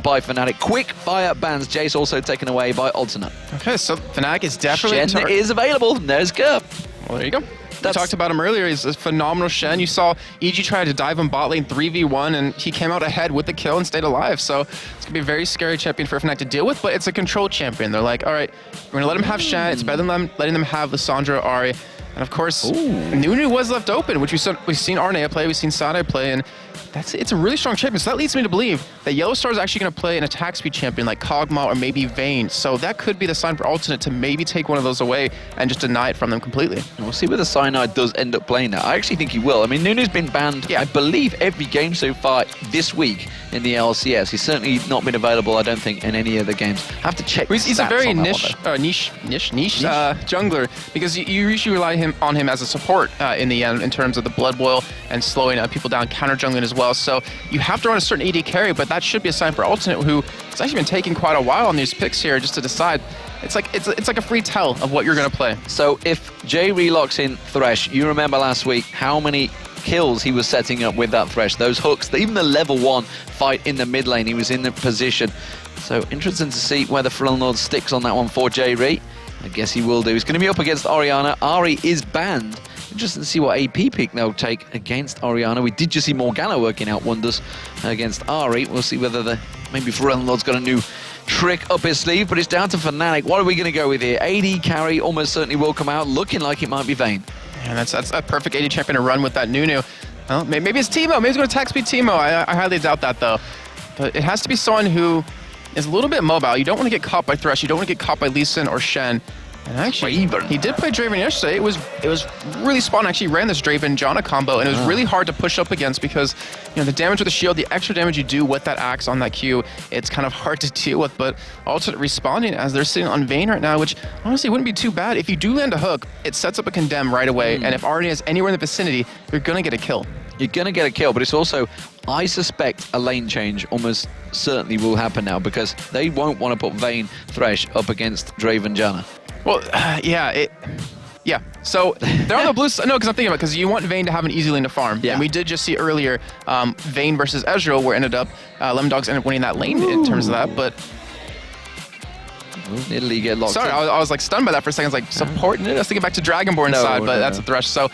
by Fnatic. Quick fire bans. Jace also taken away by Alternate. Okay, so Fnatic is definitely... Shen is available. There's Kerp. Well, there you go. We talked about him earlier. He's a phenomenal Shen. You saw EG try to dive him bot lane 3v1, and he came out ahead with the kill and stayed alive. So it's going to be a very scary champion for Fnatic to deal with, but it's a control champion. They're like, all right, we're going to let him have Shen. It's better than letting them have Lissandra, Ahri. And of course, Nunu was left open, which we've seen Araneae play, we've seen Cyanide play, and it's a really strong champion. So that leads me to believe that YellOwStaR is actually going to play an attack speed champion like Kog'Maw or maybe Vayne. So that could be the sign for Alternate to maybe take one of those away and just deny it from them completely. We'll see whether Cyanide does end up playing that. I actually think he will. I mean, Nunu's been banned, I believe, every game so far this week in the LCS. He's certainly not been available, I don't think, in any of the games. I have to check. He's a very niche jungler, because you usually rely on him as a support in the end in terms of the blood boil and slowing people down, counter jungling as well. So you have to run a certain AD carry, but that should be a sign for Alternate, who it's actually been taking quite a while on these picks here just to decide. It's like a free tell of what you're going to play. So if Jree locks in Thresh, you remember last week how many kills he was setting up with that Thresh. Those hooks, even the level 1 fight in the mid lane, he was in the position. So interesting to see whether ForellenLord sticks on that one for Jree. I guess he will do. He's going to be up against Orianna. Ahri is banned. Interesting to see what AP pick they'll take against Orianna. We did just see Morgana working out wonders against Ahri. We'll see whether maybe ForellenLord's got a new trick up his sleeve, but it's down to Fnatic. What are we going to go with here? AD carry almost certainly will come out, looking like it might be Vayne. And that's a perfect AD champion to run with that Nunu. Well, maybe it's Teemo. Maybe he's going to attack speed Teemo. I highly doubt that, though. But it has to be someone who is a little bit mobile. You don't want to get caught by Thresh. You don't want to get caught by Lee Sin or Shen. And actually, he did play Draven yesterday. It was really spot on. Actually ran this Draven-Janna combo, and it was really hard to push up against because, you know, the damage with the shield, the extra damage you do with that axe on that Q, it's kind of hard to deal with. But Alternate responding as they're sitting on Vayne right now, which honestly wouldn't be too bad. If you do land a hook, it sets up a condemn right away, and if Araneae is anywhere in the vicinity, you're gonna get a kill. You're going to get a kill, but it's also, I suspect a lane change almost certainly will happen now because they won't want to put Vayne Thresh up against Draven-Janna. Well, yeah. So they're on the blue side. No, because I'm thinking about because you want Vayne to have an easy lane to farm. Yeah. And we did just see earlier Vayne versus Ezreal, where ended up Lemon Dogs ended up winning that lane in terms of that. But Italy get locked. Sorry, I was like stunned by that for a second. I was like supporting it. I was thinking back to Dragonborn side, but that's a Thresh. So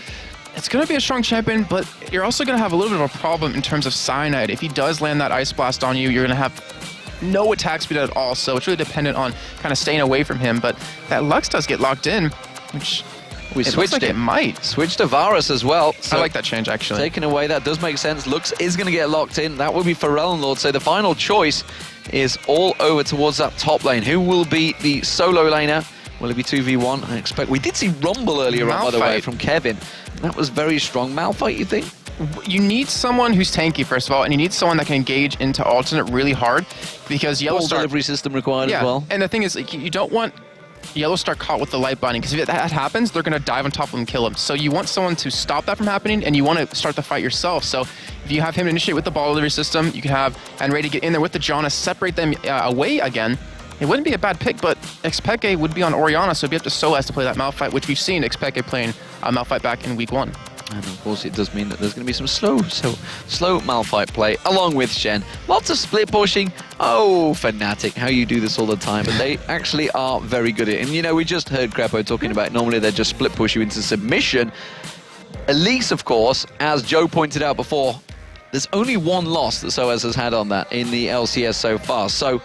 it's going to be a strong champion, but you're also going to have a little bit of a problem in terms of Cyanide. If he does land that Ice Blast on you, you're going to have no attack speed at all, so it's really dependent on kind of staying away from him. But that Lux does get locked in, which we switched like it might. Switched to Varus as well. So I like that change, actually. Taken away, that does make sense. Lux is going to get locked in. That will be ForellenLord. So the final choice is all over towards that top lane. Who will be the solo laner? Will it be 2v1? I expect. We did see Rumble earlier on, by the way, from Kevin. That was very strong. Malphite, you think? You need someone who's tanky, first of all, and you need someone that can engage into Alternate really hard, because YellOwStaR... delivery system required as well. And the thing is, like, you don't want YellOwStaR caught with the light binding, because if that happens, they're going to dive on top of him and kill him. So you want someone to stop that from happening, and you want to start the fight yourself. So if you have him initiate with the ball delivery system, you can have nRated get in there with the Janna, separate them away again. It wouldn't be a bad pick, but xPeke would be on Orianna, so it'd be up to sOAZ to play that Malphite, which we've seen xPeke playing Malphite back in week 1. And of course it does mean that there's going to be some slow Malphite play along with Shen. Lots of split pushing. Oh, Fnatic, how you do this all the time. But they actually are very good at it. And you know, we just heard Crepo talking about normally they just split push you into submission. Elise, of course, as Joe pointed out before, there's only one loss that sOAZ has had on that in the LCS so far. So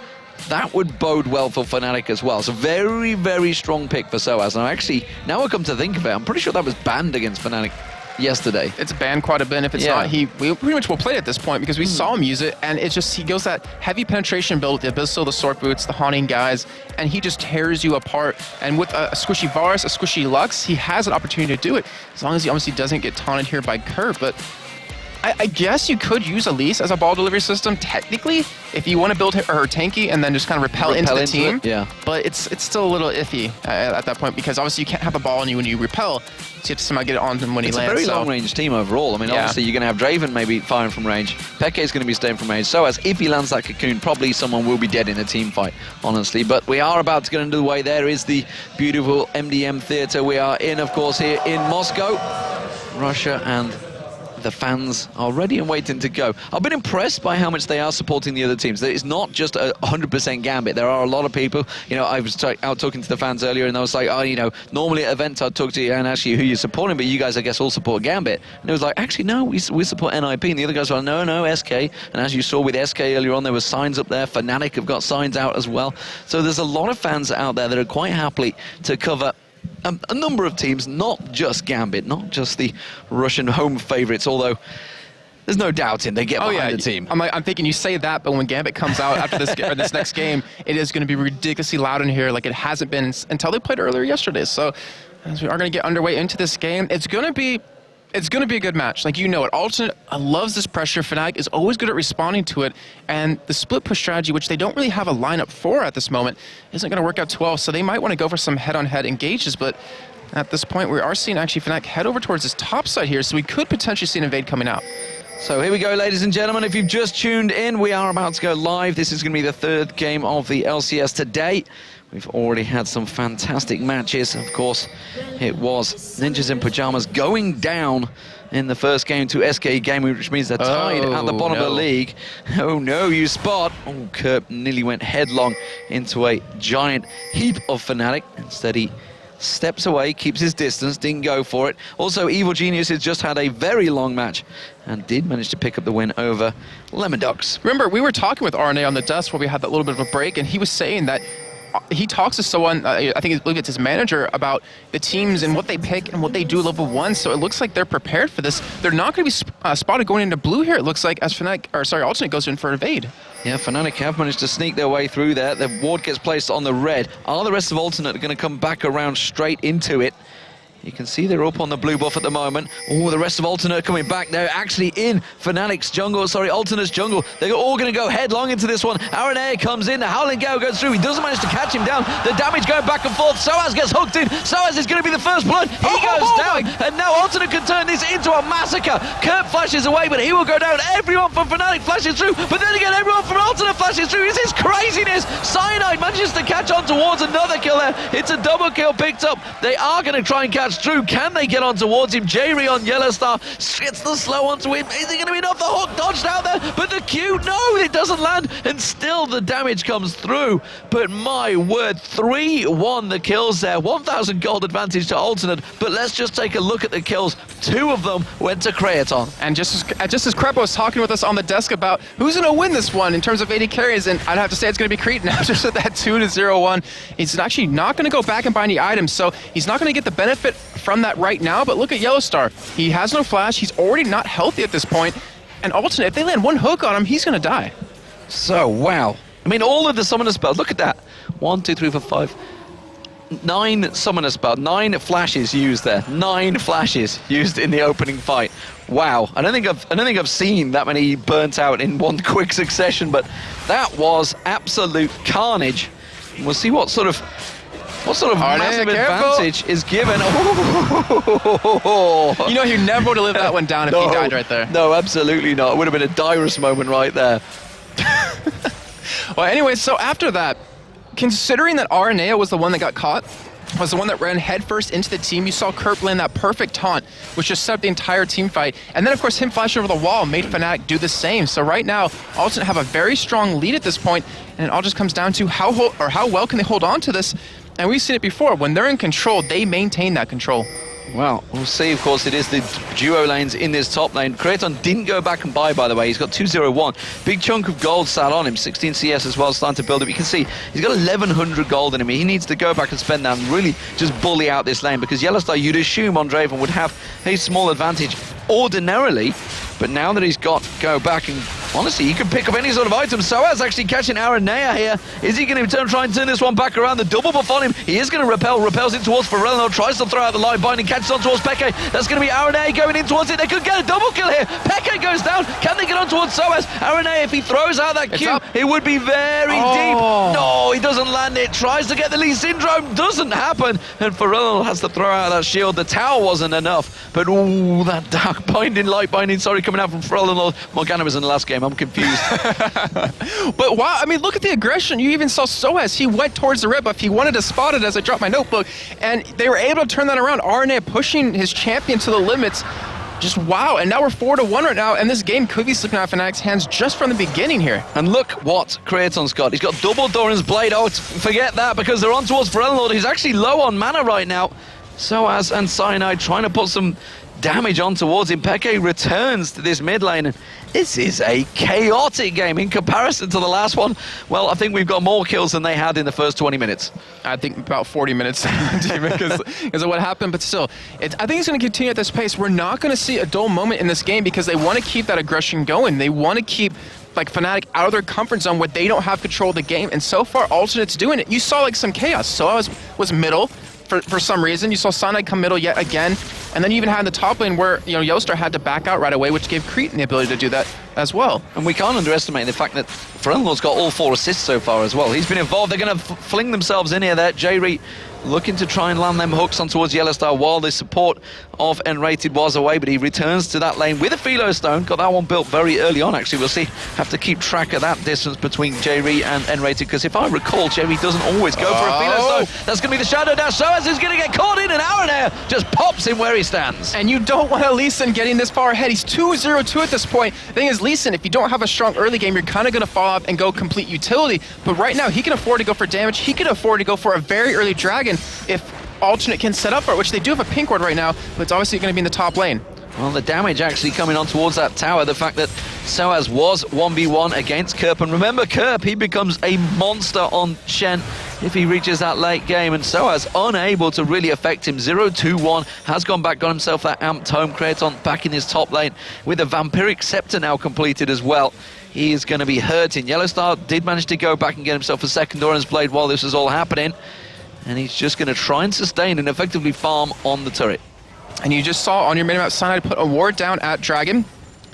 that would bode well for Fnatic as well. So very, very strong pick for sOAZ. And actually, now I come to think of it, I'm pretty sure that was banned against Fnatic yesterday. It's banned quite a bit. If it's not, we pretty much will play it at this point because we saw him use it, and it's just, he goes that heavy penetration build with the Abyssal, the Sword Boots, the Haunting guys, and he just tears you apart. And with a squishy Varus, a squishy Lux, he has an opportunity to do it, as long as he obviously doesn't get taunted here by Kerp. But I guess you could use Elise as a ball delivery system, technically, if you want to build her tanky and then just kind of repel into the team. But it's still a little iffy at that point, because obviously you can't have a ball on you when you repel, so you have to somehow get it on him when he lands. It's a very long-range team overall. I mean, obviously you're going to have Draven maybe firing from range. Peke is going to be staying from range. So as if he lands that cocoon, probably someone will be dead in a team fight, honestly. But we are about to get into the way. There is the beautiful MDM Theatre. We are in, of course, here in Moscow, Russia, and the fans are ready and waiting to go. I've been impressed by how much they are supporting the other teams. It's not just a 100% Gambit. There are a lot of people, you know, I was out talking to the fans earlier and I was like, oh, you know, normally at events I'd talk to you and ask you who you're supporting, but you guys, I guess, all support Gambit. And it was like, actually, no, we support NIP. And the other guys were like, no, SK. And as you saw with SK earlier on, there were signs up there. Fnatic have got signs out as well. So there's a lot of fans out there that are quite happy to cover a number of teams, not just Gambit, not just the Russian home favourites, although there's no doubting they get behind the team. I'm thinking you say that, but when Gambit comes out after this or this next game, it is going to be ridiculously loud in here like it hasn't been until they played earlier yesterday. So as we are going to get underway into this game, it's going to be a good match. Like, you know it. Alternate loves this pressure. Fnatic is always good at responding to it. And the split push strategy, which they don't really have a lineup for at this moment, isn't going to work out too well. So they might want to go for some head-on-head engages. But at this point, we are seeing actually Fnatic head over towards this top side here. So we could potentially see an invade coming out. So here we go, ladies and gentlemen. If you've just tuned in, we are about to go live. This is going to be the third game of the LCS today. We've already had some fantastic matches. Of course, it was Ninjas in Pajamas going down in the first game to SK Gaming, which means they're tied at the bottom of the league. Oh no, you spot. Oh, Kerp nearly went headlong into a giant heap of Fnatic. Instead, he steps away, keeps his distance, didn't go for it. Also, Evil Genius has just had a very long match and did manage to pick up the win over Lemon Ducks. Remember, we were talking with Araneae on the desk where we had that little bit of a break, and he was saying that he talks to someone, I believe it's his manager, about the teams and what they pick and what they do level 1. So it looks like they're prepared for this. They're not going to be spotted going into blue here, it looks like, as Alternate goes in for evade. Yeah, Fnatic have managed to sneak their way through there. The ward gets placed on the red. Are the rest of Alternate going to come back around straight into it? You can see they're up on the blue buff at the moment. Oh, the rest of Alternate are coming back. They're actually in Fnatic's jungle, Alternate's jungle. They're all going to go headlong into this one. Araneae comes in, the Howling Gale goes through. He doesn't manage to catch him down. The damage going back and forth. sOAZ gets hooked in. sOAZ is going to be the first blood. He goes down, and now Alternate can turn this into a massacre. Kerp flashes away, but he will go down. Everyone from Fnatic flashes through, but then again, everyone from Alternate flashes through. This is craziness. Cyanide manages to catch on towards another kill there. It's a double kill picked up. They are going to try and catch through. Can they get on towards him? Jree on YellOwStaR gets the slow onto him. Is he going to be enough? The hook dodged out there, but the Q, no, it doesn't land, and still the damage comes through. But my word, 3-1 the kills there. 1,000 gold advantage to Alternate, but let's just take a look at the kills. 2 of them went to Creaton. And just as Crepo was talking with us on the desk about who's going to win this one in terms of AD carries, and I'd have to say it's going to be Creaton after that 2-0-1. He's actually not going to go back and buy any items, so he's not going to get the benefit from that right now. But look at YellOwStaR. He has no flash. He's already not healthy at this point. And Alternate, if they land one hook on him, he's going to die. So, wow. I mean, all of the summoner spells, look at that. 1, 2, 3, 4, 5. 9 summoner spells, 9 flashes used there. 9 flashes used in the opening fight. Wow. I don't think I've seen that many burnt out in one quick succession, but that was absolute carnage. We'll see what sort of massive advantage is given. You know, you never would have lived that one down if he died right there. No, absolutely not. It would have been a Dyrus moment right there. Well, anyway, so after that, considering that Araneae was the one that got caught, was the one that ran headfirst into the team, you saw Kerp land that perfect taunt, which just set up the entire team fight. And then, of course, him flashing over the wall made Fnatic do the same. So right now, Alternate have a very strong lead at this point, and it all just comes down to how well can they hold on to this. And we've seen it before. When they're in control, they maintain that control. Well, we'll see, of course, it is the duo lanes in this top lane. Creaton didn't go back and buy, by the way. He's got 201. Big chunk of gold sat on him. 16 CS as well, starting to build up. You can see he's got 1,100 gold in him. He needs to go back and spend that and really just bully out this lane, because YellOwStaR, you'd assume on Draven would have a small advantage ordinarily, but now that he's got to go back and honestly, he could pick up any sort of item. sOAZ actually catching Araneae here. Is he going to try and turn this one back around? The double buff on him. He is going to repels it towards ForellenLord, tries to throw out the live binding, catches on towards xPeke. That's going to be Araneae going in towards it. They could get a double kill here. xPeke goes down. Can they get on towards sOAZ? Araneae, if he throws out that Q, it would be very deep. No, he doesn't land it. Tries to get the Lee Syndrome. Doesn't happen. And ForellenLord has to throw out that shield. The tower wasn't enough. But ooh, that dark binding, light binding, coming out from ForellenLord. Morgana was in the last game. I'm confused. But wow, I mean, look at the aggression. You even saw sOAZ. He went towards the red buff. He wanted to spot it as I dropped my notebook, and they were able to turn that around. Araneae pushing his champion to the limits. Just wow, and now we're 4-1 right now, and this game could be slipping out of Fnatic's hands just from the beginning here. And look what Creaton's got. He's got double Doran's Blade. Oh, forget that, because they're on towards ForellenLord. He's actually low on mana right now. sOAZ and Cyanide trying to put some damage on towards him. xPeke returns to this mid lane, and this is a chaotic game in comparison to the last one. Well, I think we've got more kills than they had in the first 20 minutes. I think about 40 minutes because of what happened, but still, I think it's going to continue at this pace. We're not going to see a dull moment in this game because they want to keep that aggression going. They want to keep like Fnatic out of their comfort zone where they don't have control of the game, and so far Alternate's doing it. You saw like some chaos. sOAZ was middle for some reason. You saw Cyanide come middle yet again, and then you even had in the top lane where YellOwStaR had to back out right away, which gave Creaton the ability to do that as well. And we can't underestimate the fact that ForellenLord's got all 4 assists so far as well. He's been involved. They're going to fling themselves in here there. Jree looking to try and land them hooks on towards YellOwStaR while the support of nRated was away, but he returns to that lane with a Philo Stone. Got that one built very early on, actually. We'll see. Have to keep track of that distance between Jree and nRated, because if I recall, Jree doesn't always go for a Philo Stone. That's going to be the Shadow Dash. sOAZ is going to get caught in, and Araneae just pops him where he stands. And you don't want Lee Sin getting this far ahead. He's 2-0-2 at this point. The thing is, Lee Sin, if you don't have a strong early game, you're kind of going to fall off and go complete utility. But right now, he can afford to go for damage. He can afford to go for a very early dragon if Alternate can set up for it, which they do have a pink ward right now, but it's obviously going to be in the top lane. Well, the damage actually coming on towards that tower, the fact that sOAZ was 1v1 against Kerp, and remember Kerp, he becomes a monster on Shen if he reaches that late game, and sOAZ unable to really affect him. 0-2-1, has gone back, got himself that amped home. Creaton back in his top lane with a Vampiric Scepter now completed as well. He is going to be hurting. YellOwStaR did manage to go back and get himself a second Doran's Blade while this was all happening, and he's just going to try and sustain and effectively farm on the turret. And you just saw on your minimap, Cyanide put a ward down at Dragon,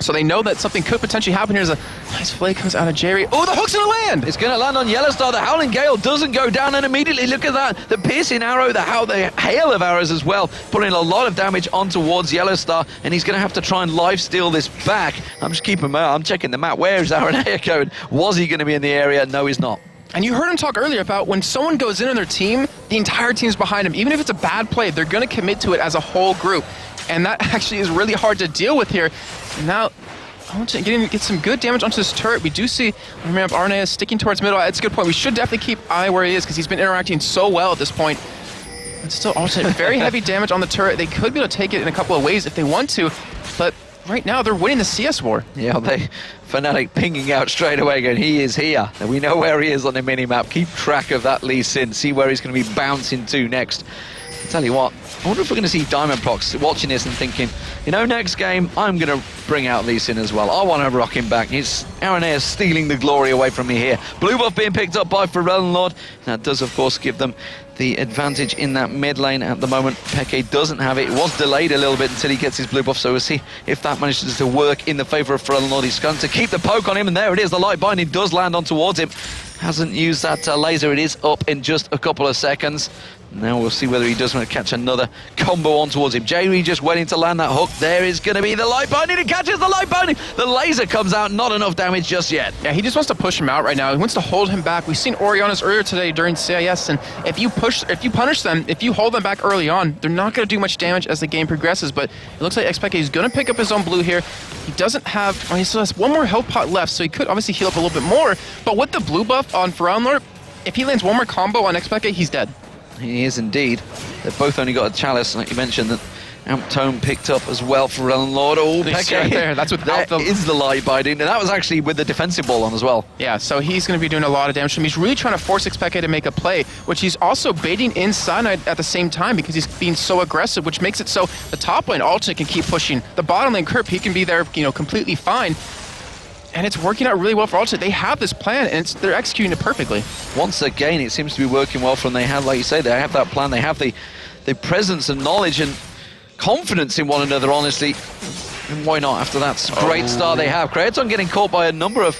so they know that something could potentially happen. Here's a nice flay comes out of Jree. Oh, the hook's gonna land! It's gonna land on YellOwStaR. The Howling Gale doesn't go down, and immediately look at that. The piercing arrow, the hail of arrows as well, putting a lot of damage on towards YellOwStaR, and he's gonna have to try and lifesteal this back. I'm just keeping my eye, I'm checking the map. Where is Araneae going? Was he gonna be in the area? No, he's not. And you heard him talk earlier about when someone goes in on their team, the entire team's behind him. Even if it's a bad play, they're going to commit to it as a whole group. And that actually is really hard to deal with here. And now, I want to get some good damage onto this turret. We do see Araneae sticking towards middle. It's a good point. We should definitely keep eye where he is because he's been interacting so well at this point. But still, Alternate, very heavy damage on the turret. They could be able to take it in a couple of ways if they want to, but right now they're winning the CS war. Yeah, Fnatic pinging out straight away going, he is here. And we know where he is on the minimap. Keep track of that Lee Sin. See where he's going to be bouncing to next. I'll tell you what, I wonder if we're going to see Diamond Prox watching this and thinking, you know, next game, I'm going to bring out Lee Sin as well. I want to rock him back. Araneae is stealing the glory away from me here. Blue buff being picked up by ForellenLord. That does, of course, give them the advantage in that mid lane at the moment. xPeke doesn't have it. It was delayed a little bit until he gets his blue buff, so we'll see if that manages to work in the favor of ForellenLord. He's going to keep the poke on him, and there it is. The light binding does land on towards him. Hasn't used that laser. It is up in just a couple of seconds. Now we'll see whether he does want to catch another combo on towards him. Jree just waiting to land that hook. There is going to be the light binding. He catches the light binding. The laser comes out. Not enough damage just yet. Yeah, he just wants to push him out right now. He wants to hold him back. We've seen Orianna's earlier today during CIS, and if you punish them, if you hold them back early on, they're not going to do much damage as the game progresses. But it looks like xPeke is going to pick up his own blue here. He doesn't have, he still has one more health pot left, so he could obviously heal up a little bit more. But with the blue buff on ForellenLord, if he lands one more combo on xPeke, he's dead. He is indeed. They've both only got a chalice, like you mentioned, that Amptome picked up as well for ForellenLord. Oh, xPeke. Right there. That's without that is the light binding, and that was actually with the defensive ball on as well. Yeah, so he's going to be doing a lot of damage to him. He's really trying to force xPeke to make a play, which he's also baiting in Cyanide at the same time because he's being so aggressive, which makes it so the top lane Alternate can keep pushing. The bottom lane Kerp, he can be there, completely fine. And it's working out really well for Alternate. They have this plan, and they're executing it perfectly. Once again, it seems to be working well for them. They have, like you say, they have that plan. They have the presence and knowledge and confidence in one another, honestly. And why not after that great start they have? Creaton getting caught by a number of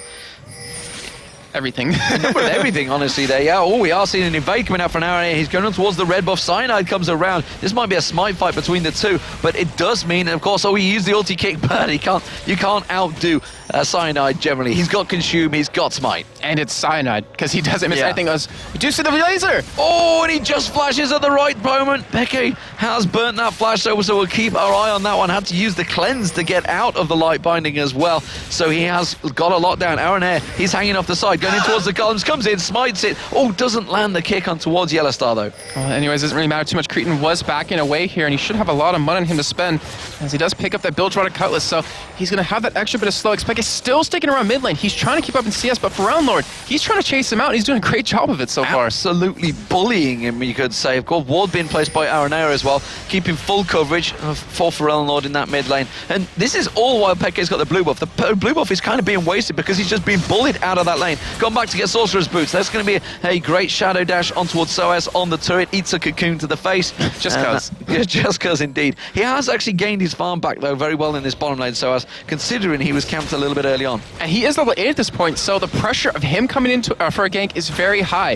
everything. A number of everything, honestly, there. Yeah, oh, we are seeing an invade coming out from Araneae. He's going on towards the red buff. Cyanide comes around. This might be a smite fight between the two, but it does mean, of course, oh, he used the ulti kick, but you can't outdo Cyanide generally. He's got consume, he's got smite. And it's Cyanide, because he doesn't miss anything else. You do see the laser! Oh, and he just flashes at the right moment. xPeke has burnt that flash, so we'll keep our eye on that one. Had to use the cleanse to get out of the light binding as well. So he has got a lockdown. Araneae, he's hanging off the side, going in towards the columns, comes in, smites it. Oh, doesn't land the kick on towards YellOwStaR though. Well, anyways, doesn't really matter too much. Creaton was backing away here, and he should have a lot of money on him to spend, as he does pick up that Bilgewater Cutlass, so he's going to have that extra bit of slow. xPeke is still sticking around mid lane. He's trying to keep up in CS, but ForellenLord, he's trying to chase him out, and he's doing a great job of it so far. Absolutely bullying him, you could say. Of course, ward being placed by Araneae as well, keeping full coverage for ForellenLord in that mid lane. And this is all while xPeke's got the blue buff. The blue buff is kind of being wasted because he's just being bullied out of that lane. Gone back to get Sorcerer's Boots. That's going to be a great shadow dash on towards sOAZ on the turret. Eats a cocoon to the face. Just cause. Yeah, just cause indeed. He has actually gained his farm back though very well in this bottom lane, sOAZ, considering he was camped a little bit early on. And he is level 8 at this point, so the pressure of him coming into for a gank is very high.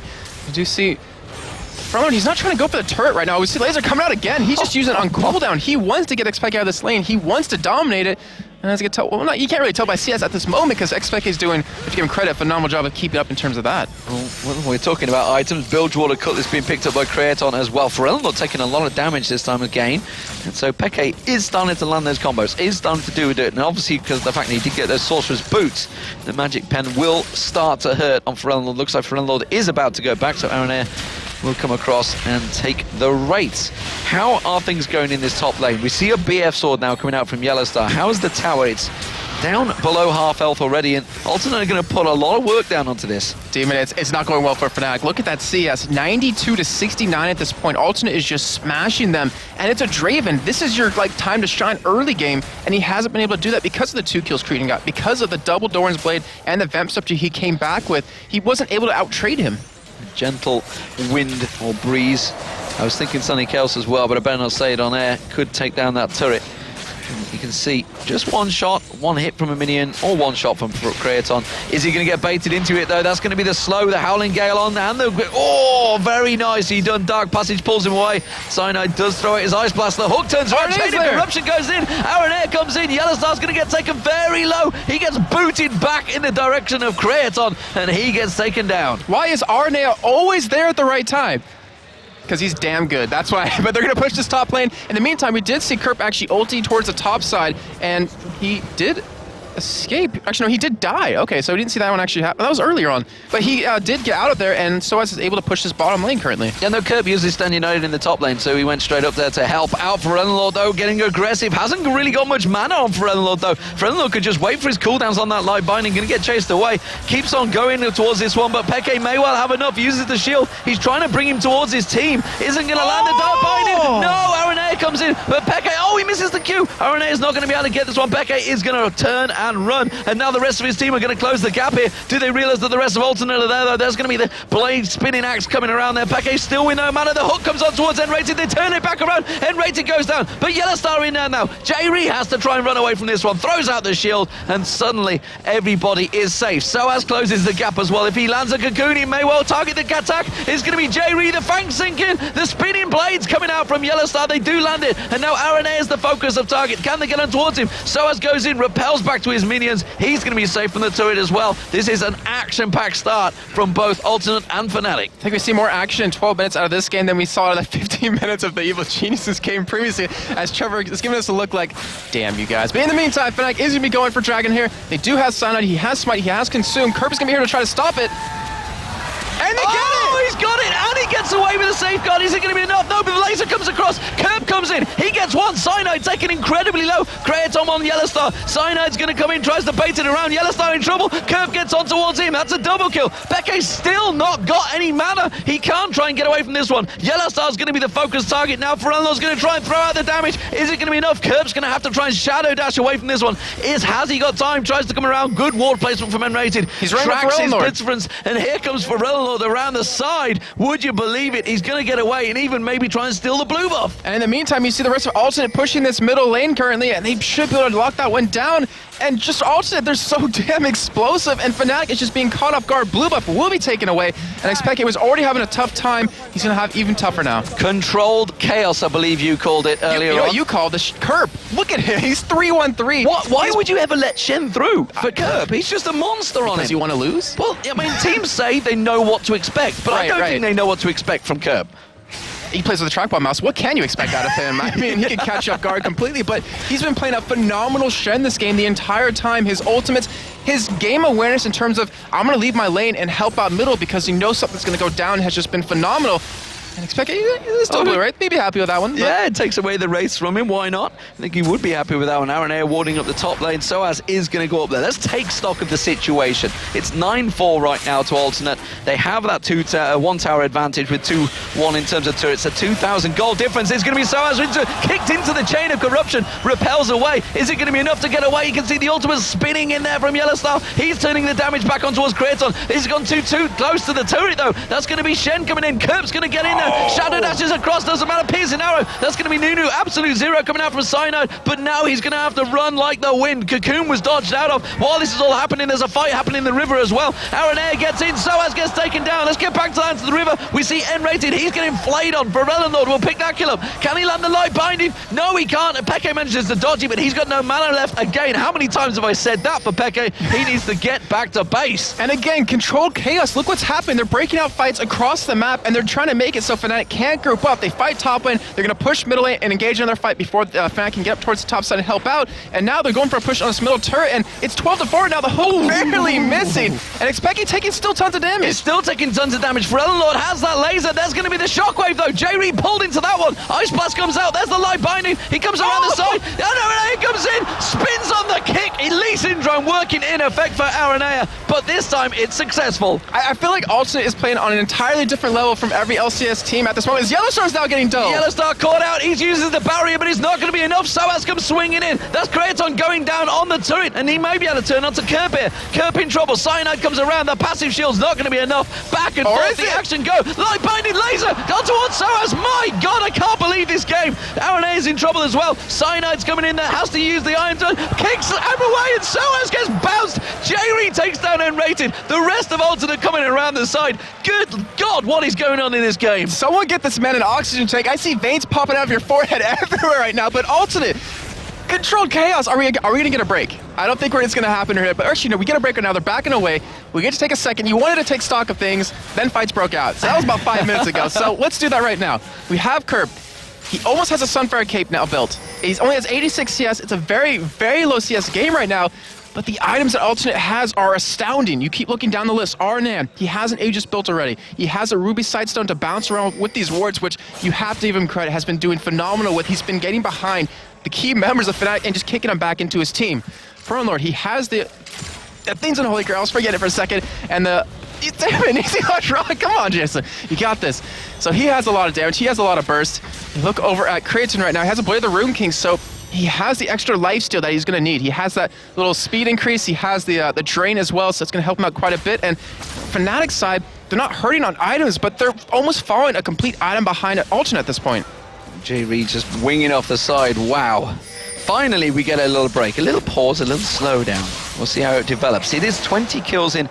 You do see ForellenLord, he's not trying to go for the turret right now. We see laser coming out again. He's just using it on cooldown. He wants to get xPeke out of this lane. He wants to dominate it. And as you can tell, well, you can't really tell by CS at this moment because xPeke is doing, if you give him credit, a phenomenal job of keeping up in terms of that. Well, we're talking about items. Bilgewater Cutlass being picked up by Creaton as well. ForellenLord taking a lot of damage this time again. And so xPeke is starting to land those combos, is starting to do it. And obviously, because of the fact that he did get those Sorcerer's Boots, the Magic Pen will start to hurt on ForellenLord. Looks like ForellenLord is about to go back, so Araneae will come across and take the rates. How are things going in this top lane? We see a BF sword now coming out from YellOwStaR. How is the tower? It's down below half health already, and Alternate are going to put a lot of work down onto this. Demon, it's not going well for Fnatic. Look at that CS, 92 to 69 at this point. Alternate is just smashing them, and it's a Draven. This is your time to shine early game, and he hasn't been able to do that because of the 2 kills Creaton got, because of the double Doran's Blade and the Vamp subject he came back with. He wasn't able to out-trade him. Gentle wind or breeze. I was thinking something else as well, but I better not say it on air. Could take down that turret. And you can see just one shot, one hit from a minion, or one shot from Creaton. Is he going to get baited into it though? That's going to be the slow, the Howling Gale on, and the... Oh, very nicely done. Dark Passage pulls him away. Cyanide does throw it his Ice Blast. The hook turns around, Chain of Corruption goes in. Araneae comes in. YellOwStar's going to get taken very low. He gets booted back in the direction of Creaton, and he gets taken down. Why is Araneae always there at the right time? Because he's damn good, that's why. But they're going to push this top lane. In the meantime, we did see Kerp actually ulti towards the top side, and he did escape. Actually, no, he did die. Okay, so we didn't see that one actually happen. That was earlier on. But he did get out of there, and sOAZ is able to push this bottom lane currently. Yeah, no, Kerp usually stand united in the top lane, so he went straight up there to help out ForellenLord, though, getting aggressive. Hasn't really got much mana on ForellenLord, though. ForellenLord could just wait for his cooldowns on that light binding, gonna get chased away. Keeps on going towards this one, but xPeke may well have enough. Uses the shield. He's trying to bring him towards his team. Isn't gonna land the dark binding. No, Araneae comes in, but xPeke, oh, he misses the Q. Araneae is not gonna be able to get this one. xPeke is gonna turn and run, and now the rest of his team are going to close the gap here. Do they realize that the rest of Alternate are there, though? There's going to be the blade spinning axe coming around there. xPeke still with no mana. The hook comes on towards nRated. They turn it back around. nRated goes down, but YellOwStaR in there now. Jree has to try and run away from this one. Throws out the shield, and suddenly everybody is safe. sOAZ closes the gap as well. If he lands a cocoon, he may well target the attack. It's going to be Jree. The fang sinking. The spinning blades coming out from YellOwStaR. They do land it, and now Araneae is the focus of target. Can they get on towards him? sOAZ goes in, repels back to his minions. He's going to be safe from the turret as well. This is an action-packed start from both Alternate and Fnatic. I think we see more action in 12 minutes out of this game than we saw in the 15 minutes of the Evil Geniuses game previously, as Trevor is giving us a look like, damn you guys. But in the meantime, Fnatic is going to be going for Dragon here. They do have Cyanide, he has Smite, he has Consume. Kerp is going to be here to try to stop it. And they get it! He's got it, and he gets away with a safeguard. Is it going to be enough? No, but the laser comes across. Kerp comes in. He gets one. Cyanide taken incredibly low. Creaton on YellOwStaR. Cyanide's going to come in, tries to bait it around. YellOwStaR in trouble. Kerp gets on towards him. That's a double kill. xPeke's still not got any mana. He can't try and get away from this one. YellOwStar's going to be the focus target now. ForellenLord's going to try and throw out the damage. Is it going to be enough? Kerp's going to have to try and shadow dash away from this one. Has he got time? Tries to come around. Good ward placement from nRated. He's running Tracks his ForellenLord. difference, and here comes ForellenLord around the side. Would you believe it? He's going to get away and even maybe try and steal the blue buff. And in the meantime, you see the rest of Alternate pushing this middle lane currently, and they should be able to lock that one down. And just Alternate, they're so damn explosive, and Fnatic is just being caught off guard. Blue buff will be taken away, and xPeke was already having a tough time. He's going to have even tougher now. Controlled chaos, I believe you called it earlier you know on. what you called the Kerp. Look at him, he's 3-1-3. Why would you ever let Shen through for Kerp? He's just a monster on him. Does he want to lose? Well, I mean, teams say they know what to expect, but I don't think they know what to expect from Kerp. He plays with a trackball mouse. What can you expect out of him? I mean, he can catch off guard completely, but he's been playing a phenomenal Shen this game the entire time. His ultimates, his game awareness in terms of, I'm going to leave my lane and help out middle because he knows something's going to go down has just been phenomenal. And xPeke, he's still blue, right? Maybe happy with that one. Yeah, it takes away the race from him. Why not? I think he would be happy with that one. Araneae warding up the top lane. sOAZ is going to go up there. Let's take stock of the situation. It's 9-4 right now to Alternate. They have that one tower advantage with 2-1 in terms of turrets. A 2,000 gold difference. It's going to be sOAZ kicked into the chain of corruption. Repels away. Is it going to be enough to get away? You can see the ultimate spinning in there from YellOwStaR. He's turning the damage back on towards Creaton. He's gone too close to the turret, though. That's going to be Shen coming in. Kerp's going to get in there. Shadow dashes across, doesn't matter, piercing arrow. That's going to be Nunu, absolute zero coming out from Cyanide, but now he's going to have to run like the wind. Cocoon was dodged out of. While this is all happening, there's a fight happening in the river as well. Araneae gets in, sOAZ gets taken down. Let's get back to the river. We see nRated, he's getting flayed on. ForellenLord will pick that kill up. Can he land the light binding? No, he can't. Peke manages to dodge it, but he's got no mana left. Again, how many times have I said that for Peke? He needs to get back to base. And again, controlled chaos. Look what's happening. They're breaking out fights across the map, and they're trying to make it so Fnatic can't group up. They fight top lane, they're going to push middle lane and engage in their fight before Fnatic can get up towards the top side and help out. And now they're going for a push on this middle turret, and it's 12-4 now. The hook barely missing. And xPeke taking still tons of damage. It's still taking tons of damage. ForellenLord has that laser. There's going to be the shockwave, though. Jree pulled into that one. Ice Blast comes out. There's the light binding. He comes around the side. Araneae comes in, spins on the kick. Elite Syndrome working in effect for Araneae, but this time it's successful. I feel like Alternate is playing on an entirely different level from every LCS team at this moment. YellOwStaR is now getting dull. YellOwStaR caught out. He uses the barrier, but it's not going to be enough. sOAZ comes swinging in. That's Creaton going down on the turret, and he may be able to turn onto Kerp here. Kerp in trouble. Cyanide comes around. The passive shield's not going to be enough. Back and forth, the action go. Light binding laser. Go towards sOAZ. My God, I can't believe this game. Araneae is in trouble as well. Cyanide's coming in there. Has to use the Iron Turn. Kicks him away, and sOAZ gets bounced. Jree takes down nRated. The rest of Alternate coming around the side. Good God, what is going on in this game? Someone get this man an oxygen tank. I see veins popping out of your forehead everywhere right now, but Alternate, controlled chaos. Are we gonna get a break? I don't think it's gonna happen here, but actually, no, we get a break right now. They're backing away. We get to take a second. You wanted to take stock of things, then fights broke out. So that was about 5 minutes ago. So let's do that right now. We have Kerp. He almost has a Sunfire Cape now built. He only has 86 CS. It's a very, very low CS game right now. But the items that Alternate has are astounding. You keep looking down the list. Araneae, he has an Aegis built already. He has a Ruby Sightstone to bounce around with these wards, which you have to give him credit, has been doing phenomenal with. He's been getting behind the key members of Fnatic and just kicking them back into his team. ForellenLord, he has the things in Holy Grail. Let's forget it for a second. And the damn it, easy dodge rock. Come on, Jason. You got this. So he has a lot of damage. He has a lot of burst. Look over at Creaton right now. He has a Blade of the Rune King, so he has the extra lifesteal that he's going to need. He has that little speed increase. He has the drain as well, so it's going to help him out quite a bit. And Fnatic's side, they're not hurting on items, but they're almost following a complete item behind Alternate at this point. Jree just winging off the side. Wow. Finally, we get a little break, a little pause, a little slowdown. We'll see how it develops. It is 20 kills in.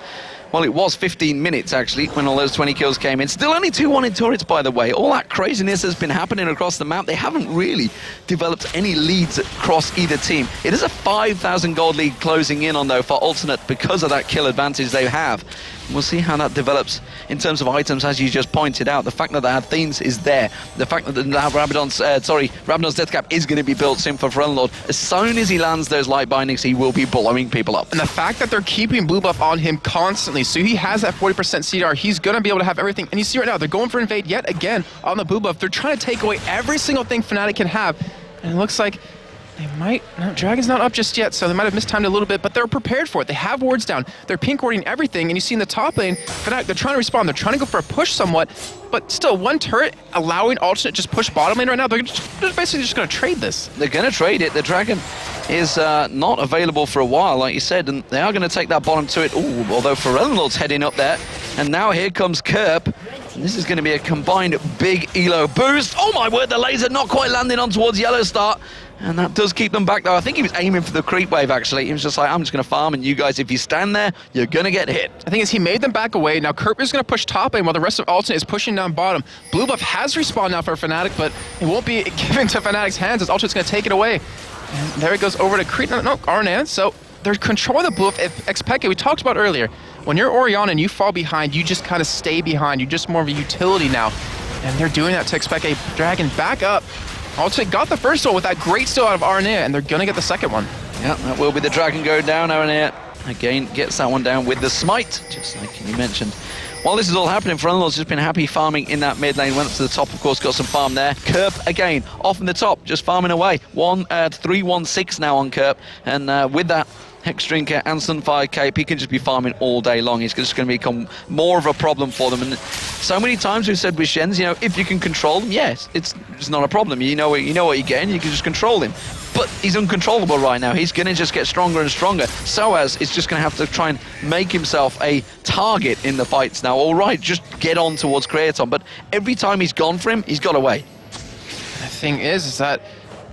Well, it was 15 minutes, actually, when all those 20 kills came in. Still only 2-1 in turrets, by the way. All that craziness has been happening across the map. They haven't really developed any leads across either team. It is a 5,000 gold lead closing in on, though, for Alternate because of that kill advantage they have. We'll see how that develops in terms of items, as you just pointed out. The fact that the Athenes is there, the fact that the Rabadon's Death Cap is going to be built soon for ForellenLord. As soon as he lands those light bindings, he will be blowing people up. And the fact that they're keeping blue buff on him constantly, so he has that 40% CDR, he's going to be able to have everything. And you see right now, they're going for invade yet again on the blue buff. They're trying to take away every single thing Fnatic can have. And it looks like they might, no, Dragon's not up just yet, so they might have mistimed a little bit, but they're prepared for it. They have wards down. They're pink warding everything, and you see in the top lane, Fnatic, they're trying to respond. They're trying to go for a push somewhat, but still, one turret allowing Alternate just push bottom lane right now. They're basically just going to trade this. They're going to trade it. The Dragon is not available for a while, like you said, and they are going to take that bottom turret. Ooh, although ForellenLord's heading up there, and now here comes Kerp. And this is going to be a combined big elo boost. Oh my word, the laser not quite landing on towards YellOwStaR. And that does keep them back, though. I think he was aiming for the creep wave, actually. He was just like, I'm just going to farm, and you guys, if you stand there, you're going to get hit. I think he made them back away. Now Kerp is going to push top lane while the rest of Alternate is pushing down bottom. Blue buff has respawned now for Fnatic, but it won't be given to Fnatic's hands as Alternate's going to take it away. And there it goes over to Creaton. No, Araneae. So they're controlling the blue buff. If xPeke, we talked about earlier, when you're Orion and you fall behind, you just kind of stay behind. You're just more of a utility now. And they're doing that to xPeke, dragging back up. Alternate got the first one with that great steal out of Araneae, and they're going to get the second one. Yeah, that will be the dragon going down. Araneae again gets that one down with the smite, just like you mentioned. While this is all happening, ForellenLord's just been happy farming in that mid lane. Went up to the top, of course, got some farm there. Kerp again, off in the top, just farming away. 3-1-6 now on Kerp, and with that, Hexdrinker and Sunfire Cape, he can just be farming all day long. He's just going to become more of a problem for them. And so many times we've said with Shenz, you know, if you can control them, yes, it's not a problem. You know what you're getting, you can just control him. But he's uncontrollable right now. He's going to just get stronger and stronger. sOAZ is just going to have to try and make himself a target in the fights now. All right, just get on towards Creaton. But every time he's gone for him, he's got away. The thing is that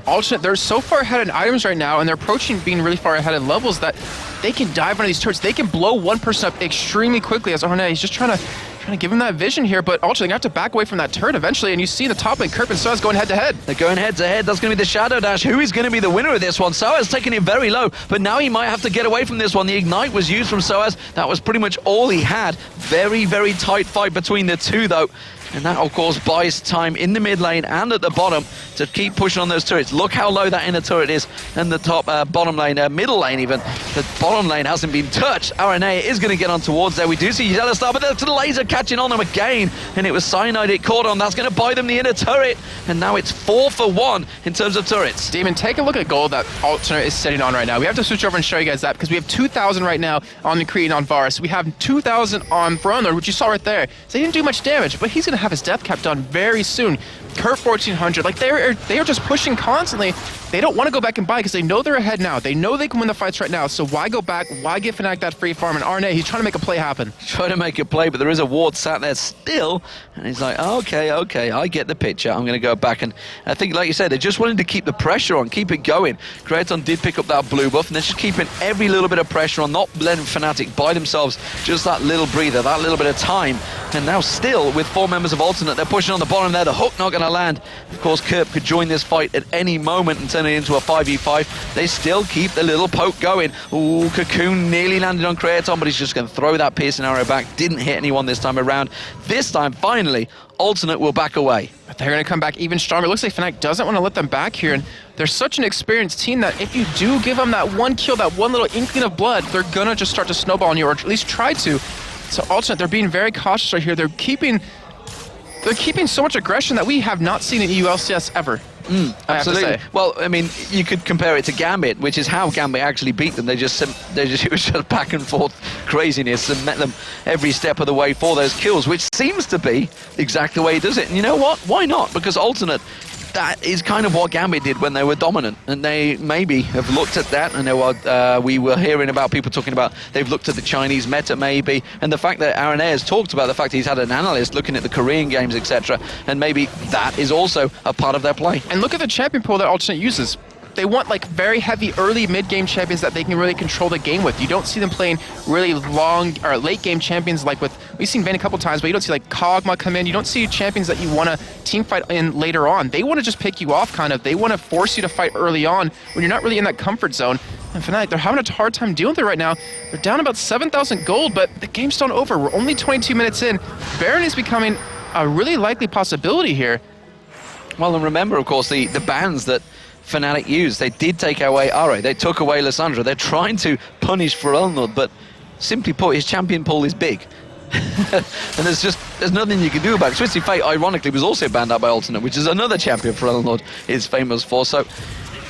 Alternate, they're so far ahead in items right now, and they're approaching being really far ahead in levels that they can dive under these turrets. They can blow one person up extremely quickly as Araneae. He's just trying to give him that vision here, but Alternate, they have to back away from that turret eventually, and you see the top lane, Kerp and sOAZ going head-to-head. They're going head-to-head. That's going to be the Shadow Dash. Who is going to be the winner of this one? sOAZ taking it very low, but now he might have to get away from this one. The Ignite was used from sOAZ. That was pretty much all he had. Very, very tight fight between the two, though. And that, of course, buys time in the mid lane and at the bottom to keep pushing on those turrets. Look how low that inner turret is, and the top bottom lane, middle lane even. The bottom lane hasn't been touched. Araneae is going to get on towards there. We do see YellOwStaR, but the laser catching on them again, and it was Cyanide it caught on. That's going to buy them the inner turret, and now it's 4 for 1 in terms of turrets. Demon, take a look at gold that Alternate is sitting on right now. We have to switch over and show you guys that because we have 2,000 right now on the Creaton on Varus. We have 2,000 on ForellenLord, which you saw right there. So he didn't do much damage, but he's going to have his death cap done very soon. Kerp 1400, like they are just pushing constantly. They don't want to go back and buy because they know they're ahead now. They know they can win the fights right now. So why go back? Why give Fnatic that free farm? And Araneae, he's trying to make a play happen. Trying to make a play, but there is a ward sat there still. And he's like, okay, I get the picture. I'm going to go back. And I think, like you said, they just wanted to keep the pressure on, keep it going. Creaton did pick up that blue buff, and they're just keeping every little bit of pressure on, not letting Fnatic buy themselves just that little breather, that little bit of time. And now still, with 4 members of Alternate, they're pushing on the bottom there. The hook not going to land. Of course, Kerp could join this fight at any moment and turn it into a 5v5. They still keep the little poke going. Ooh, Cocoon nearly landed on Creaton, but he's just going to throw that piercing arrow back. Didn't hit anyone this time around. This time, finally, Alternate will back away. But they're going to come back even stronger. It looks like Fnatic doesn't want to let them back here, and they're such an experienced team that if you do give them that one kill, that one little inkling of blood, they're going to just start to snowball on you, or at least try to. So Alternate, they're being very cautious right here. They're keeping so much aggression that we have not seen in EU LCS ever. Absolutely. Well, I mean, you could compare it to Gambit, which is how Gambit actually beat them. It was just back and forth craziness and met them every step of the way for those kills, which seems to be exactly the way he does it. And you know what? Why not? Because Alternate, that is kind of what Gambit did when they were dominant, and they maybe have looked at that. I know we were hearing about people talking about they've looked at the Chinese meta maybe, and the fact that Araneae has talked about the fact he's had an analyst looking at the Korean games, etc., and maybe that is also a part of their play. And look at the champion pool that Alternate uses. They want like very heavy early mid-game champions that they can really control the game with. You don't see them playing really long or late-game champions like we've seen Vayne a couple times, but you don't see like Kog'Maw come in. You don't see champions that you want to team fight in later on. They want to just pick you off kind of. They want to force you to fight early on when you're not really in that comfort zone. And Fnatic, they're having a hard time dealing with it right now. They're down about 7,000 gold, but the game's still not over. We're only 22 minutes in. Baron is becoming a really likely possibility here. Well, and remember, of course, the bans that Fnatic used. They did take away Are, they took away Lissandra. They're trying to punish ForellenLord, but simply put, his champion pool is big. And there's nothing you can do about it. Twisted Fate, ironically, was also banned out by Alternate, which is another champion ForellenLord is famous for. So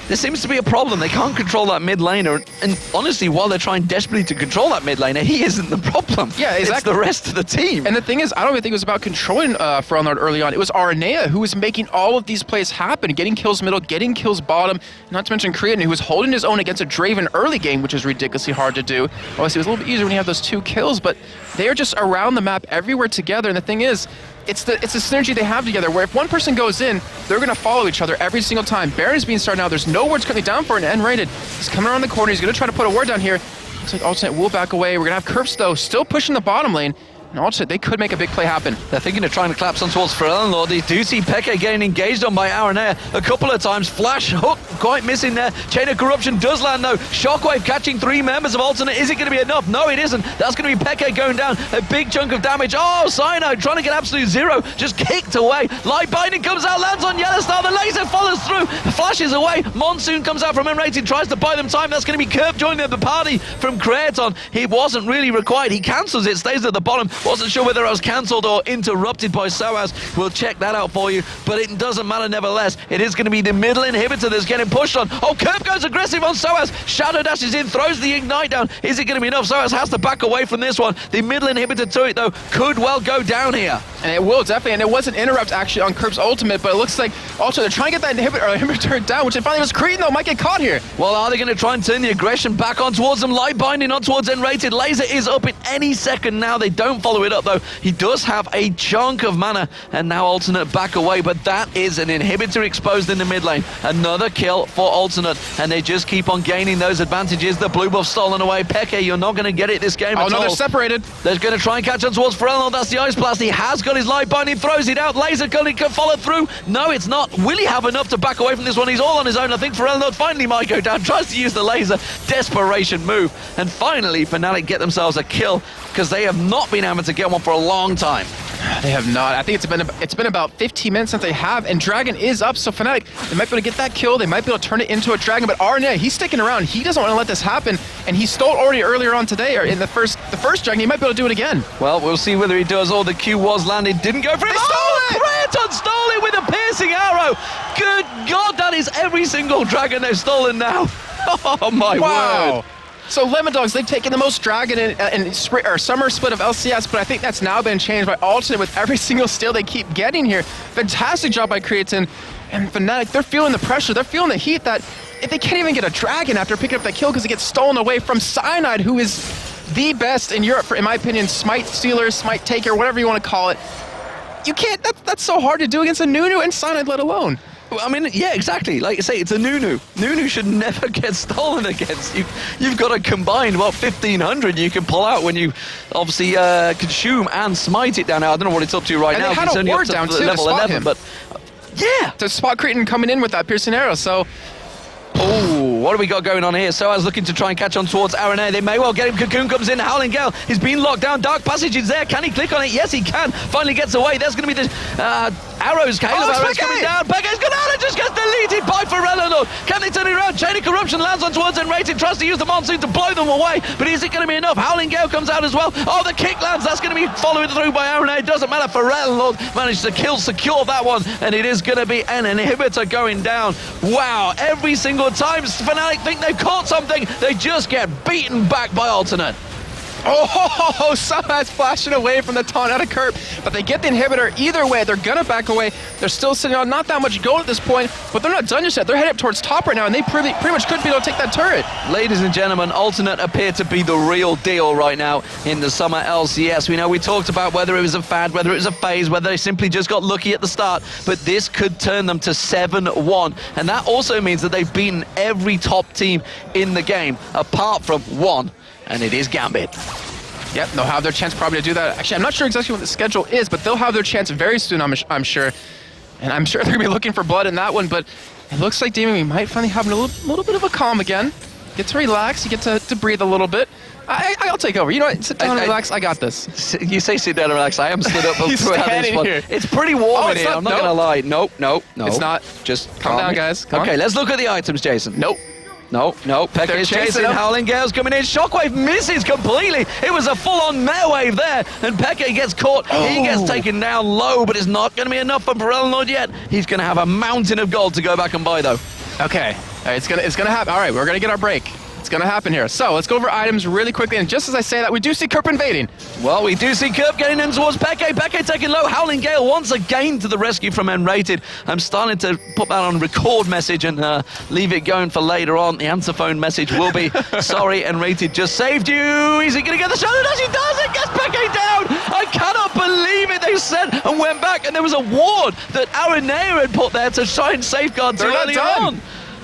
there seems to be a problem. They can't control that mid laner, and honestly, while they're trying desperately to control that mid laner, he isn't the problem. Yeah, exactly. It's the rest of the team. And the thing is, I don't even think it was about controlling ForellenLord early on. It was Araneae who was making all of these plays happen, getting kills middle, getting kills bottom, not to mention Creaton, who was holding his own against a Draven early game, which is ridiculously hard to do. Obviously, it was a little bit easier when you have those 2 kills, but they are just around the map everywhere together. And the thing is, it's the synergy they have together, where if one person goes in, they're going to follow each other every single time. Baron is being started now. There's no wards currently down for an nRated. He's coming around the corner. He's going to try to put a ward down here. Looks like Alternate will back away. We're going to have Kerp, though, still pushing the bottom lane. And Alternate, they could make a big play happen. They're thinking of trying to collapse on towards ForellenLord. They do see xPeke getting engaged on by Araneae a couple of times. Flash hook quite missing there. Chain of Corruption does land though. Shockwave catching 3 members of Alternate. Is it going to be enough? No, it isn't. That's going to be xPeke going down. A big chunk of damage. Oh, Cyanide trying to get absolute zero. Just kicked away. Light Binding comes out, lands on YellOwStaR. The laser follows through. Flashes away. Monsoon comes out from nRated. Tries to buy them time. That's going to be Kerp joining the party from Creaton. He wasn't really required. He cancels it. Stays at the bottom. Wasn't sure whether it was cancelled or interrupted by sOAZ. We'll check that out for you, but it doesn't matter nevertheless. It is going to be the middle inhibitor that's getting pushed on. Oh, Kerp goes aggressive on sOAZ. Shadow dashes in, throws the ignite down. Is it going to be enough? sOAZ has to back away from this one. The middle inhibitor to it, though, could well go down here. And it will, definitely. And it was an interrupt, actually, on Kerp's ultimate, but it looks like also they're trying to get that inhibitor down, which it finally was Creaton, though, might get caught here. Well, are they going to try and turn the aggression back on towards them? Light Binding on towards nRated. Laser is up in any second now. They don't follow it up, though. He does have a chunk of mana, and now Alternate back away, but that is an inhibitor exposed in the mid lane. Another kill for Alternate, and they just keep on gaining those advantages. The blue buff stolen away. xPeke, you're not going to get it this game at all. No, they're separated. They're going to try and catch on towards ForellenLord. That's the Ice Blast. He has got his Light Binding, throws it out. Laser can follow through. No, it's not. Will he have enough to back away from this one? He's all on his own. I think ForellenLord finally might go down. Tries to use the laser. Desperation move. And finally, Fnatic get themselves a kill, because they have not been able to get one for a long time. They have not. I think it's been about 15 minutes since they have, and Dragon is up, so Fnatic, they might be able to get that kill. They might be able to turn it into a Dragon, but Araneae, he's sticking around. He doesn't want to let this happen, and he stole already earlier on today, or in the first Dragon. He might be able to do it again. Well, we'll see whether he does. Oh, the Q was landed. Didn't go for it. They stole it! Creaton stole it with a piercing arrow. Good God, that is every single Dragon they've stolen now. Oh, my word. So Lemon Dogs, they've taken the most Dragon in summer split of LCS, but I think that's now been changed by Alternate with every single steal they keep getting here. Fantastic job by Creaton. And Fnatic, they're feeling the pressure, they're feeling the heat that if they can't even get a Dragon after picking up that kill because it gets stolen away from Cyanide, who is the best in Europe, for, in my opinion, Smite Stealer, Smite Taker, whatever you want to call it. You can't, that's so hard to do against a Nunu and Cyanide, let alone. I mean, yeah, exactly. Like I say, it's a Nunu. Nunu should never get stolen against. You've got a combined, 1,500 you can pull out when you obviously consume and smite it down now. I don't know what it's up to right now. And they had a ward down, too, level 11, but yeah. To spot Creaton coming in with that piercing arrow, so... Oh, what do we got going on here? sOAZ looking to try and catch on towards Araneae. They may well get him. Cocoon comes in. Howling Gale. He's been locked down. Dark Passage is there. Can he click on it? Yes, he can. Finally gets away. There's going to be the arrows. Caleb arrows coming down. xPeke's gone out and just gets deleted by ForellenLord. Can they turn it around? Chain of Corruption lands on towards nRated. Tries to use the Monsoon to blow them away. But is it going to be enough? Howling Gale comes out as well. Oh, the kick lands. That's going to be followed through by Araneae. It doesn't matter. ForellenLord managed to secure that one. And it is going to be an inhibitor going down. Wow. Every single time Fnatic think they've caught something, they just get beaten back by Alternate. Oh, sOAZ flashing away from the taunt out of Kerp, but they get the inhibitor. Either way, they're gonna back away. They're still sitting on not that much gold at this point, but they're not done just yet. They're headed up towards top right now, and they pretty much could be able to take that turret. Ladies and gentlemen, Alternate appear to be the real deal right now in the summer LCS. We know we talked about whether it was a fad, whether it was a phase, whether they simply just got lucky at the start, but this could turn them to 7-1, and that also means that they've beaten every top team in the game, apart from one, and it is Gambit. Yep, they'll have their chance probably to do that. Actually, I'm not sure exactly what the schedule is, but they'll have their chance very soon, I'm sure. And I'm sure they're going to be looking for blood in that one, but it looks like, Damien, we might finally have a little bit of a calm again. Get to relax, you get to breathe a little bit. I'll take over. You know what? Sit down and relax. I got this. You say sit down and relax. I am stood up throughout this one. Here. It's pretty warm in here. I'm not going to lie. Nope. It's not. Just calm down, guys. Okay, let's look at the items, Jason. Nope. No, xPeke is chasing. Howling Gale's coming in. Shockwave misses completely. It was a full-on mare wave there, and xPeke gets caught. Oh. He gets taken down low, but it's not going to be enough for ForellenLord yet. He's going to have a mountain of gold to go back and buy, though. Okay, it's gonna happen. All right, we're gonna get our break. It's gonna happen here. So let's go over items really quickly. And just as I say that, we do see Kerp invading. Well, we do see Kerp getting in towards xPeke. xPeke taking low. Howling Gale once again to the rescue from nRated. I'm starting to put that on record message and leave it going for later on. The answer phone message will be, sorry, nRated just saved you. Is he going to get the shot? He does. It gets xPeke down. I cannot believe it. They said and went back, and there was a ward that Araneae had put there to try and safeguard too early on.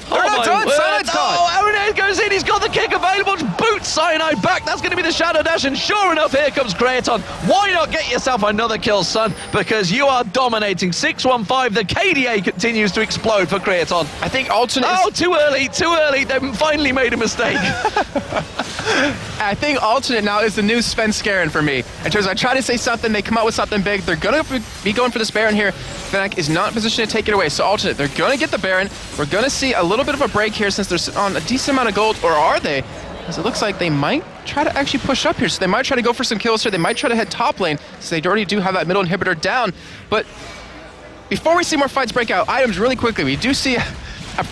They're not done. Cyanide's gone. Oh, Araneae goes in. He's got the kick available to boot Cyanide back. That's going to be the Shadow Dash, and sure enough, here comes Creaton. Why not get yourself another kill, son? Because you are dominating. 6-1-5. The KDA continues to explode for Creaton. I think alternate. Oh, too early. Too early. They finally made a mistake. I think alternate now is the new Svenskeren for me. In terms of I try to say something, they come out with something big. They're going to be going for this Baron here. Fnatic is not in position to take it away. So alternate, they're going to get the Baron. We're going to see a little bit of a break here since they're on a decent amount of gold, or are they? Because it looks like they might try to actually push up here. So they might try to go for some kills here. They might try to head top lane, so they already do have that middle inhibitor down. But before we see more fights break out, items really quickly, we do see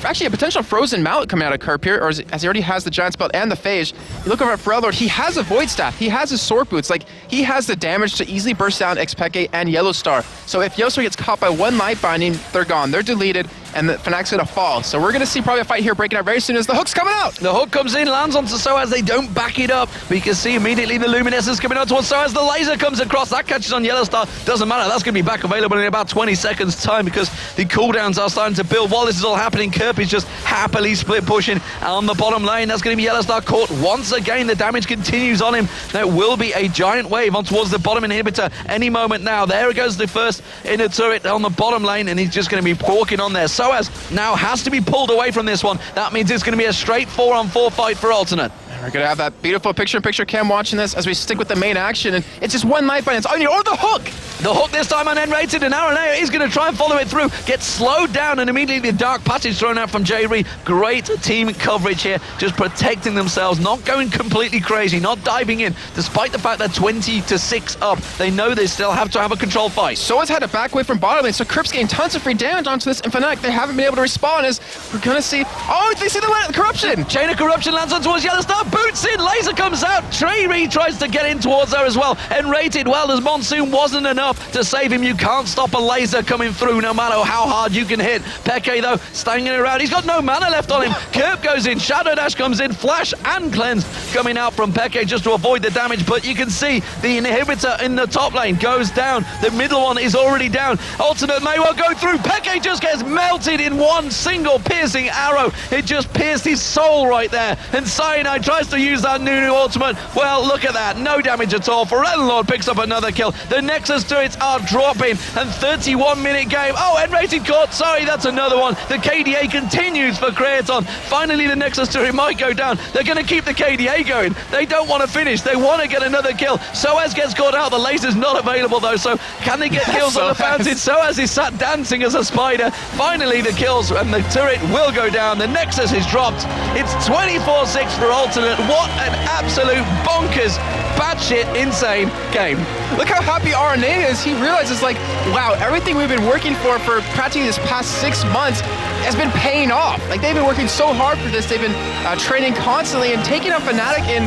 actually a potential frozen mallet coming out of Kerp here, or as he already has the Giant's Belt and the Phage. You look over at ForellenLord, he has a Void Staff, he has his Sword Boots, like, he has the damage to easily burst down xPeke and YellOwStaR. So if YellOwStaR gets caught by one Light Binding, they're gone, they're deleted, and the Fnatic's gonna fall. So we're gonna see probably a fight here breaking out very soon as the hook's coming out. The hook comes in, lands onto sOAZ, they don't back it up. We can see immediately the Luminescence coming out towards sOAZ, the laser comes across, that catches on YellOwStaR, doesn't matter, that's gonna be back available in about 20 seconds time because the cooldowns are starting to build. While this is all happening, Kerp is just happily split pushing on the bottom lane. That's going to be YellOwStaR caught once again. The damage continues on him. There will be a giant wave on towards the bottom inhibitor any moment now. There goes the first inner turret on the bottom lane, and he's just going to be walking on there. sOAZ now has to be pulled away from this one. That means it's going to be a straight 4-on-4 fight for alternate. We're going to have that beautiful picture-in-picture cam watching this as we stick with the main action, and it's just one Light Bind. It's Onion or the hook! The hook this time on nRated, and Araneae is going to try and follow it through. Gets slowed down, and immediately the Dark Passage thrown out from Jree. Great team coverage here, just protecting themselves, not going completely crazy, not diving in, despite the fact they're 20-6 up. They know they still have to have a controlled fight. sOAZ had to back away from bottom lane, so Kerp's getting tons of free damage onto this, and Fnatic, they haven't been able to respawn as we're going to see... Oh, they see the corruption! Chain of Corruption lands on towards YellOwStaR, boots in, laser comes out, Jree tries to get in towards her as well. nRated, well, as Monsoon wasn't enough to save him. You can't stop a laser coming through no matter how hard you can hit. Peke, though, staying around. He's got no mana left on him. Kerp goes in, Shadow Dash comes in, Flash and Cleanse coming out from Peke just to avoid the damage, but you can see the inhibitor in the top lane goes down. The middle one is already down. Alternate may well go through. Peke just gets melted in one single piercing arrow. It just pierced his soul right there, and Cyanide tries to use that new ultimate. Well, look at that, no damage at all. ForellenLord picks up another kill. The Nexus turrets are dropping, and 31-minute game. Oh, nRated caught, sorry, that's another one. The KDA continues for Creaton. Finally, the Nexus turret might go down. They're going to keep the KDA going. They don't want to finish, they want to get another kill. sOAZ gets caught out, the laser's not available though, so can they get kills on the fountain? sOAZ is sat dancing as a spider. Finally, the kills, and the turret will go down. The Nexus is dropped. It's 24-6 for alternate. What an absolute bonkers, batshit insane game. Look how happy Araneae is. He realizes, like, wow, everything we've been working for practically this past 6 months has been paying off. Like, they've been working so hard for this. They've been training constantly, and taking out Fnatic in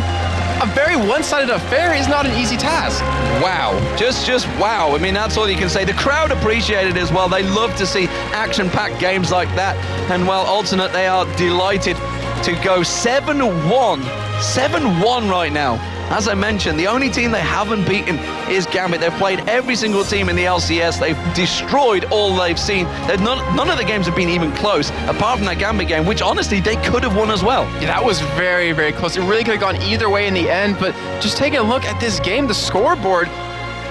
a very one-sided affair is not an easy task. Wow, just wow. I mean, that's all you can say. The crowd appreciated it as well. They love to see action-packed games like that. And well, alternate, they are delighted to go 7-1. 7-1 right now. As I mentioned, the only team they haven't beaten is Gambit. They've played every single team in the LCS. They've destroyed all they've seen. None of the games have been even close, apart from that Gambit game, which honestly, they could have won as well. Yeah, that was very, very close. It really could have gone either way in the end, but just taking a look at this game, the scoreboard,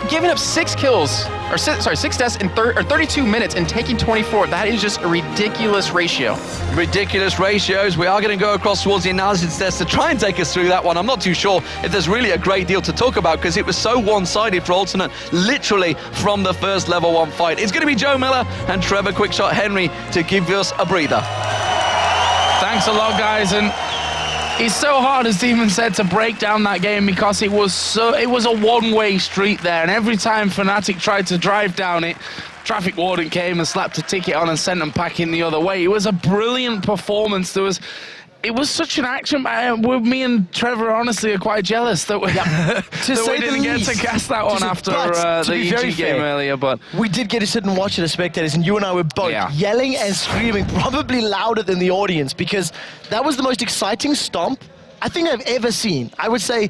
giving up 6 kills, or 6 deaths in 32 minutes and taking 24. That is just a ridiculous ratio. Ridiculous ratios. We are going to go across towards the analysis desk to try and take us through that one. I'm not too sure if there's really a great deal to talk about because it was so one-sided for alternate, literally from the first level 1 fight. It's going to be Joe Miller and Trevor Quickshot Henry to give us a breather. Thanks a lot, guys, and it's so hard, as Demon said, to break down that game because it was a one-way street there, and every time Fnatic tried to drive down it, traffic warden came and slapped a ticket on and sent them packing the other way. It was a brilliant performance. It was such an action. Me and Trevor honestly are quite jealous that we, that we didn't get to cast that one after the EG game earlier. But we did get to sit and watch it as spectators, and you and I were both yelling and screaming, probably louder than the audience, because that was the most exciting stomp I think I've ever seen. I would say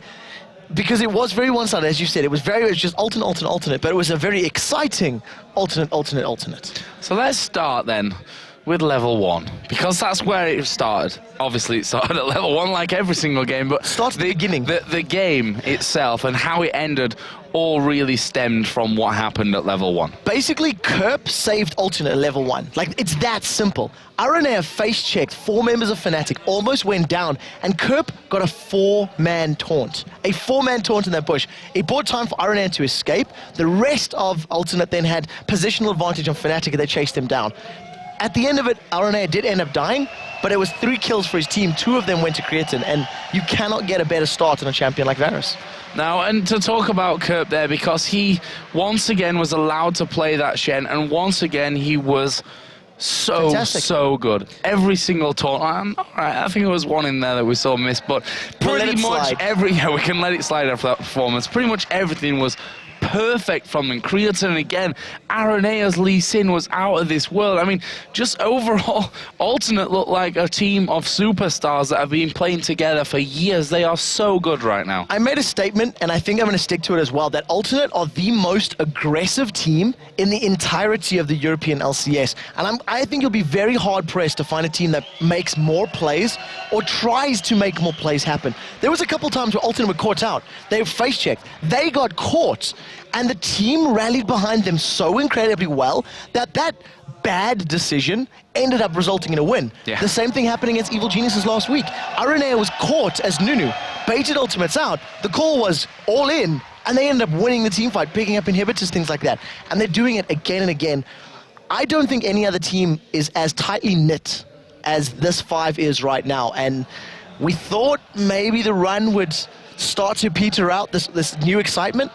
because it was very one-sided, as you said. It was just alternate, but it was a very exciting alternate. So let's start then with level 1, because that's where it started. Obviously, it started at level 1 like every single game, but Start at the beginning. The game itself and how it ended all really stemmed from what happened at level 1. Basically, Kerp saved alternate at level 1. Like, it's that simple. Araneae face-checked 4 members of Fnatic, almost went down, and Kerp got a 4-man taunt. A 4-man taunt in that bush. It bought time for Araneae to escape. The rest of alternate then had positional advantage on Fnatic, and they chased him down. At the end of it, Araneae did end up dying, but it was 3 kills for his team. 2 of them went to Creaton, and you cannot get a better start on a champion like Varus. Now, and to talk about Kerp there, because he once again was allowed to play that Shen, and once again he was so good. Every single taunt. I think it was one in there that we saw miss, but pretty much we can let it slide after that performance. Pretty much everything was perfect from them. Creaton, and again, Aranea's Lee Sin was out of this world. I mean, just overall, alternate looked like a team of superstars that have been playing together for years. They are so good right now. I made a statement, and I think I'm going to stick to it as well, that alternate are the most aggressive team in the entirety of the European LCS. And I think you'll be very hard-pressed to find a team that makes more plays or tries to make more plays happen. There was a couple times where alternate were caught out. They were face-checked. They got caught. And the team rallied behind them so incredibly well that bad decision ended up resulting in a win. Yeah. The same thing happened against Evil Geniuses last week. Araneae was caught as Nunu, baited ultimates out. The call was all in, and they ended up winning the team fight, picking up inhibitors, things like that. And they're doing it again and again. I don't think any other team is as tightly knit as this 5 is right now. And we thought maybe the run would start to peter out, this new excitement.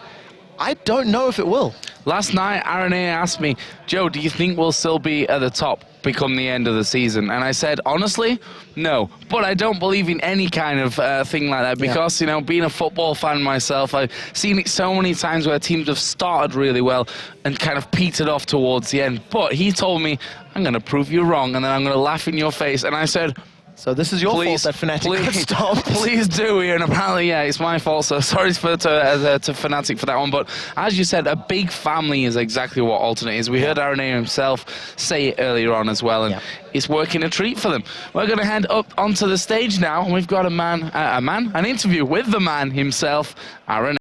I don't know if it will. Last night, Araneae asked me, Joe, do you think we'll still be at the top become the end of the season? And I said, honestly, no. But I don't believe in any kind of thing like that because, you know, being a football fan myself, I've seen it so many times where teams have started really well and kind of petered off towards the end. But he told me, I'm going to prove you wrong, and then I'm going to laugh in your face. And I said, so this is your fault that Fnatic could stop. Please do, and apparently, yeah, it's my fault, so sorry to Fnatic for that one, but as you said, a big family is exactly what alternate is. We heard Araneae himself say it earlier on as well, and it's working a treat for them. We're going to head up onto the stage now, and we've got an interview with the man himself, Araneae.